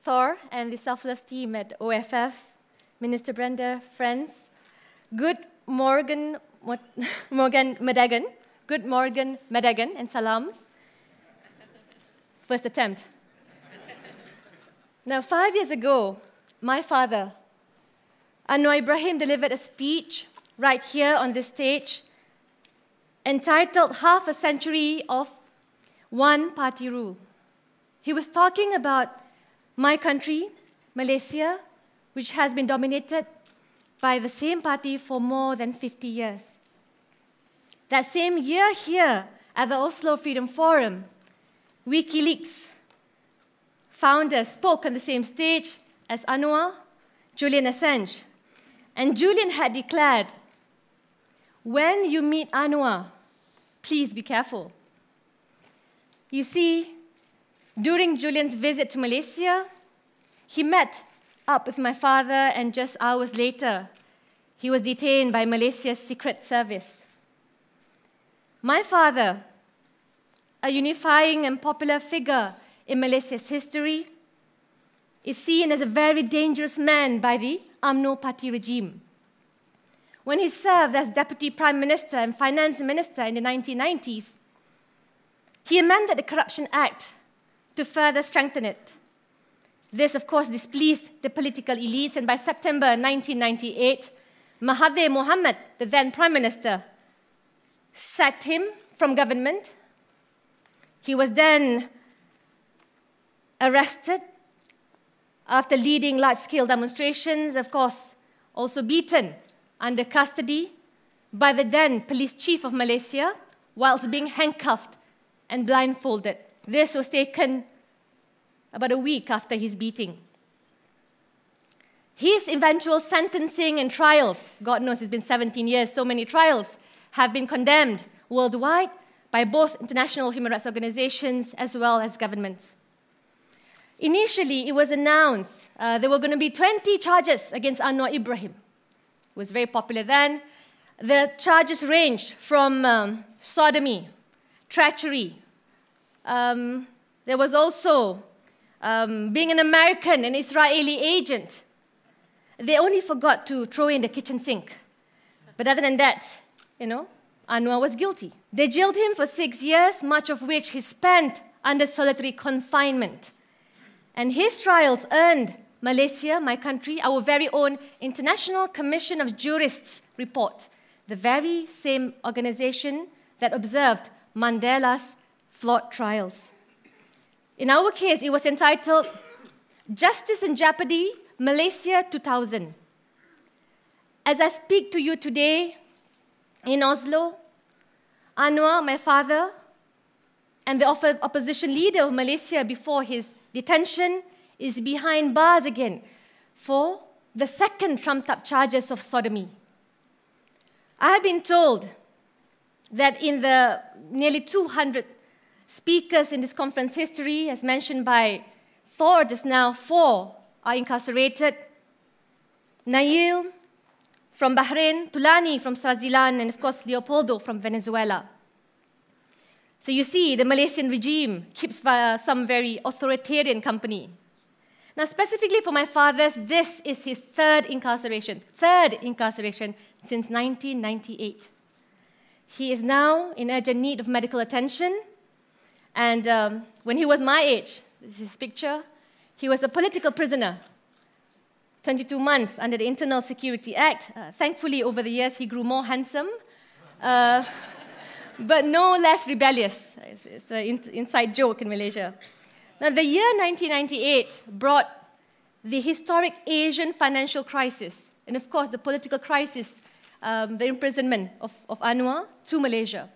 Thor and the selfless team at OFF, Minister Brenda, friends, good Morgan Madagan, good Morgan Madagan, and salams. First attempt. Now, 5 years ago, my father, Anwar Ibrahim, delivered a speech right here on this stage entitled Half a Century of One-Party Rule. He was talking about my country, Malaysia, which has been dominated by the same party for more than 50 years. That same year here at the Oslo Freedom Forum, WikiLeaks founders spoke on the same stage as Anwar, Julian Assange. And Julian had declared, when you meet Anwar, please be careful. You see, during Julian's visit to Malaysia, he met up with my father, and just hours later, he was detained by Malaysia's Secret Service. My father, a unifying and popular figure in Malaysia's history, is seen as a very dangerous man by the UMNO party regime. When he served as Deputy Prime Minister and Finance Minister in the 1990s, he amended the Corruption Act to further strengthen it. This, of course, displeased the political elites, and by September 1998, Mahathir Mohamad, the then Prime Minister, sacked him from government. He was then arrested after leading large-scale demonstrations, of course, also beaten under custody by the then police chief of Malaysia whilst being handcuffed and blindfolded. This was taken about a week after his beating. His eventual sentencing and trials, God knows it's been 17 years, so many trials, have been condemned worldwide by both international human rights organizations as well as governments. Initially, it was announced there were going to be 20 charges against Anwar Ibrahim. It was very popular then. The charges ranged from sodomy, treachery. There was also being an American and Israeli agent. They only forgot to throw in the kitchen sink. But other than that, Anwar was guilty. They jailed him for 6 years, much of which he spent under solitary confinement. And his trials earned Malaysia, my country, our very own International Commission of Jurists report, the very same organization that observed Mandela's flawed trials. In our case, it was entitled Justice in Jeopardy, Malaysia 2000. As I speak to you today in Oslo, Anwar, my father, and the opposition leader of Malaysia before his detention is behind bars again for the second trumped-up charges of sodomy. I have been told that in the nearly 200 speakers in this conference history, as mentioned by Thor just now, 4 are incarcerated. Nail from Bahrain, Tulani from Swaziland, and of course Leopoldo from Venezuela. So you see, the Malaysian regime keeps some very authoritarian company. Now, specifically for my father, this is his third incarceration since 1998. He is now in urgent need of medical attention. And when he was my age, this is his picture, he was a political prisoner, 22 months under the Internal Security Act. Thankfully, over the years, he grew more handsome, but no less rebellious. It's an inside joke in Malaysia. Now, the year 1998 brought the historic Asian financial crisis, and of course, the political crisis, the imprisonment of Anwar to Malaysia.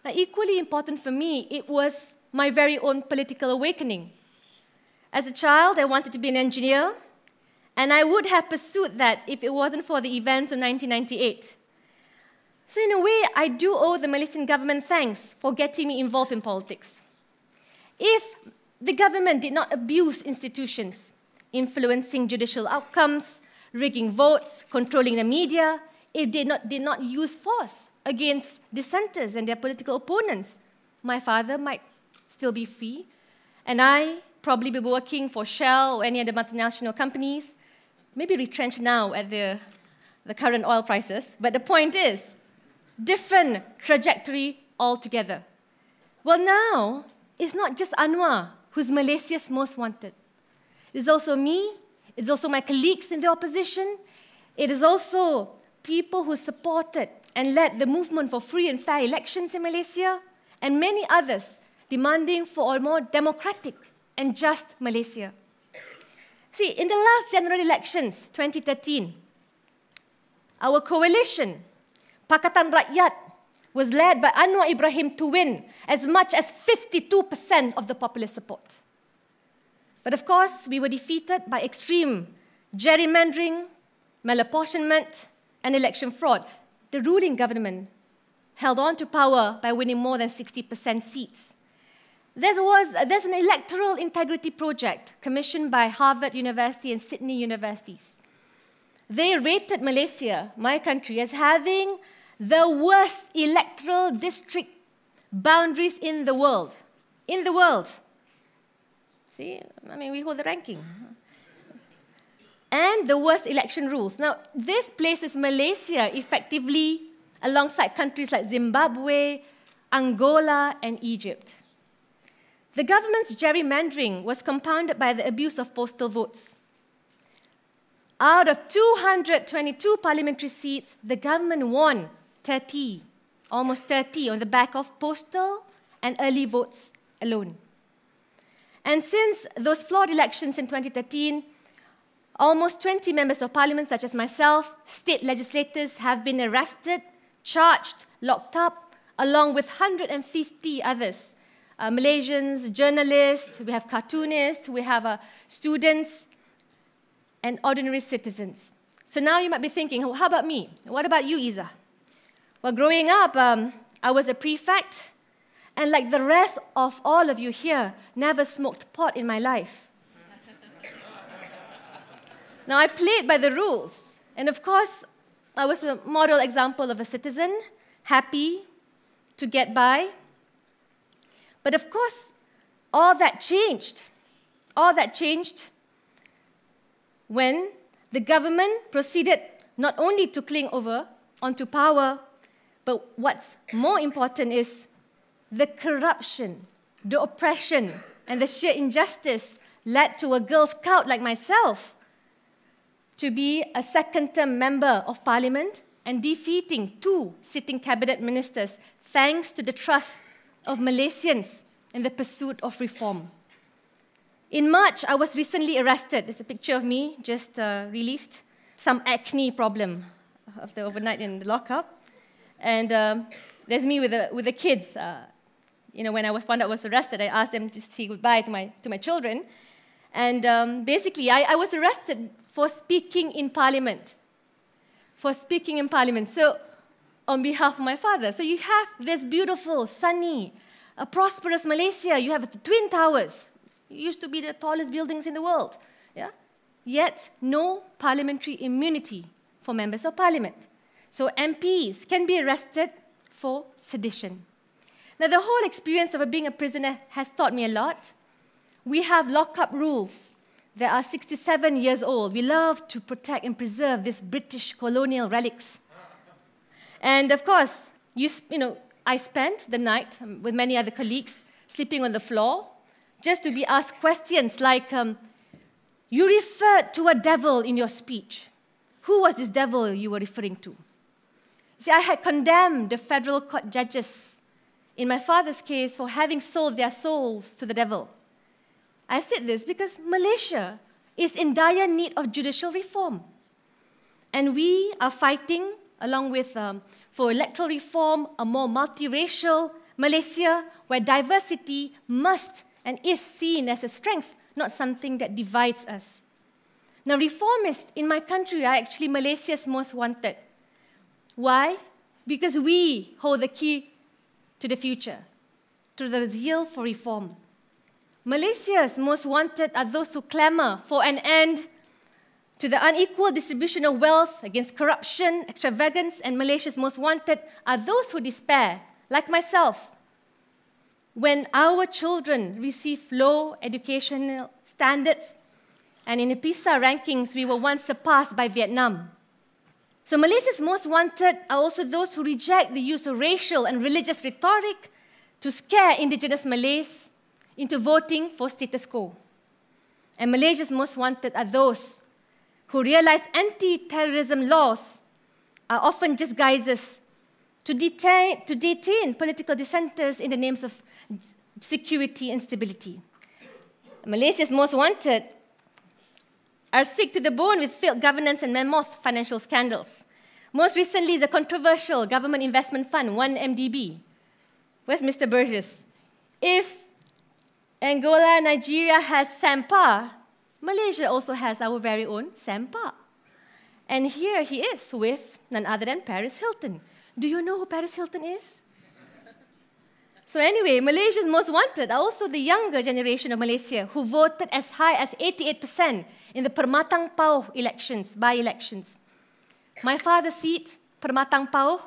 Now, equally important for me, it was my very own political awakening. As a child, I wanted to be an engineer, and I would have pursued that if it wasn't for the events of 1998. So in a way, I do owe the Malaysian government thanks for getting me involved in politics. If the government did not abuse institutions, influencing judicial outcomes, rigging votes, controlling the media, if they did not use force against dissenters and their political opponents, my father might still be free, and I probably be working for Shell or any other multinational companies, maybe retrenched now at the current oil prices. But the point is, different trajectory altogether. Well, now, it's not just Anwar who's Malaysia's most wanted. It's also me, it's also my colleagues in the opposition, it is also people who supported and led the movement for free and fair elections in Malaysia, and many others demanding for a more democratic and just Malaysia. See, in the last general elections, 2013, our coalition, Pakatan Rakyat, was led by Anwar Ibrahim to win as much as 52% of the popular support. But of course, we were defeated by extreme gerrymandering, malapportionment, and election fraud. The ruling government held on to power by winning more than 60% seats. There's an electoral integrity project commissioned by Harvard University and Sydney universities. They rated Malaysia, my country, as having the worst electoral district boundaries in the world. In the world. See, I mean, we hold the ranking. And the worst election rules. Now, this places Malaysia effectively alongside countries like Zimbabwe, Angola, and Egypt. The government's gerrymandering was compounded by the abuse of postal votes. Out of 222 parliamentary seats, the government won 30, almost 30, on the back of postal and early votes alone. And since those flawed elections in 2013, almost 20 members of parliament, such as myself, state legislators, have been arrested, charged, locked up, along with 150 others. Malaysians, journalists, we have cartoonists, we have students, and ordinary citizens. So now you might be thinking, how about me? What about you, Izzah? Well, growing up, I was a prefect, and like the rest of all of you here, never smoked pot in my life. Now, I played by the rules, and of course, I was a model example of a citizen, happy to get by. But of course, all that changed. All that changed when the government proceeded not only to cling over onto power, but what's more important is the corruption, the oppression, and the sheer injustice led to a Girl Scout like myself to be a second-term member of parliament and defeating 2 sitting cabinet ministers thanks to the trust of Malaysians in the pursuit of reform. In March, I was recently arrested. There's a picture of me just released. Some acne problem after overnight in the lockup. And there's me with the kids. When I found out I was arrested, I asked them to say goodbye to my children. And basically, I was arrested for speaking in Parliament. For speaking in Parliament. So, on behalf of my father. So you have this beautiful, sunny, prosperous Malaysia. You have the Twin Towers. It used to be the tallest buildings in the world. Yeah? Yet, no parliamentary immunity for members of parliament. So MPs can be arrested for sedition. Now, the whole experience of being a prisoner has taught me a lot. We have lock-up rules that are 67 years old. We love to protect and preserve these British colonial relics. And of course, I spent the night with many other colleagues sleeping on the floor just to be asked questions like, you referred to a devil in your speech. Who was this devil you were referring to? See, I had condemned the federal court judges in my father's case for having sold their souls to the devil. I said this because Malaysia is in dire need of judicial reform. And we are fighting, along with, for electoral reform, a more multiracial Malaysia where diversity must and is seen as a strength, not something that divides us. Now, reformists in my country are actually Malaysia's most wanted. Why? Because we hold the key to the future, to the zeal for reform. Malaysia's most wanted are those who clamor for an end to the unequal distribution of wealth, against corruption, extravagance, and Malaysia's most wanted are those who despair, like myself, when our children receive low educational standards, and in the PISA rankings, we were once surpassed by Vietnam. So Malaysia's most wanted are also those who reject the use of racial and religious rhetoric to scare indigenous Malays into voting for status quo. And Malaysia's most wanted are those who realize anti-terrorism laws are often just guises to detain political dissenters in the names of security and stability. Malaysia's most wanted are sick to the bone with failed governance and mammoth financial scandals. Most recently is the controversial government investment fund, 1MDB. Where's Mr. Burgess? If Angola, Nigeria has SAMPA, Malaysia also has our very own SAMPA. And here he is with none other than Paris Hilton. Do you know who Paris Hilton is? So anyway, Malaysia's most wanted are also the younger generation of Malaysia who voted as high as 88% in the Permatang Pauh elections, by-elections. My father's seat, Permatang Pauh,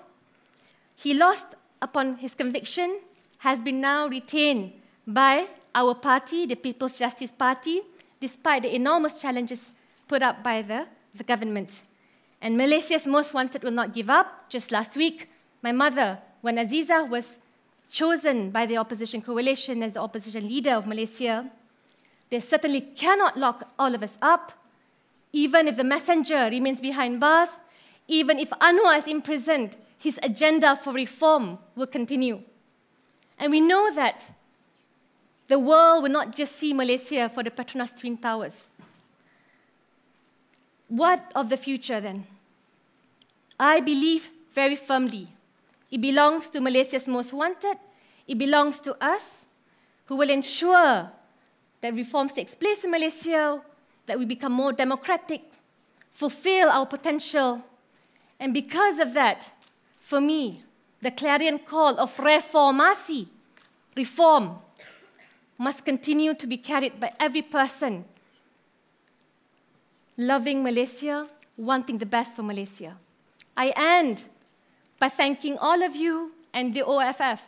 he lost upon his conviction, has been now retained by our party, the People's Justice Party, despite the enormous challenges put up by the government. And Malaysia's most wanted will not give up. Just last week, my mother, when Aziza was chosen by the opposition coalition as the opposition leader of Malaysia, they certainly cannot lock all of us up, even if the messenger remains behind bars, even if Anwar is imprisoned, his agenda for reform will continue. And we know that the world will not just see Malaysia for the Petronas Twin Towers. What of the future then? I believe very firmly it belongs to Malaysia's most wanted. It belongs to us who will ensure that reforms take place in Malaysia, that we become more democratic, fulfill our potential. And because of that, for me, the clarion call of reformasi, reform, must continue to be carried by every person loving Malaysia, wanting the best for Malaysia. I end by thanking all of you and the OFF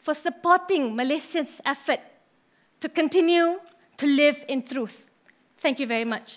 for supporting Malaysians' effort to continue to live in truth. Thank you very much.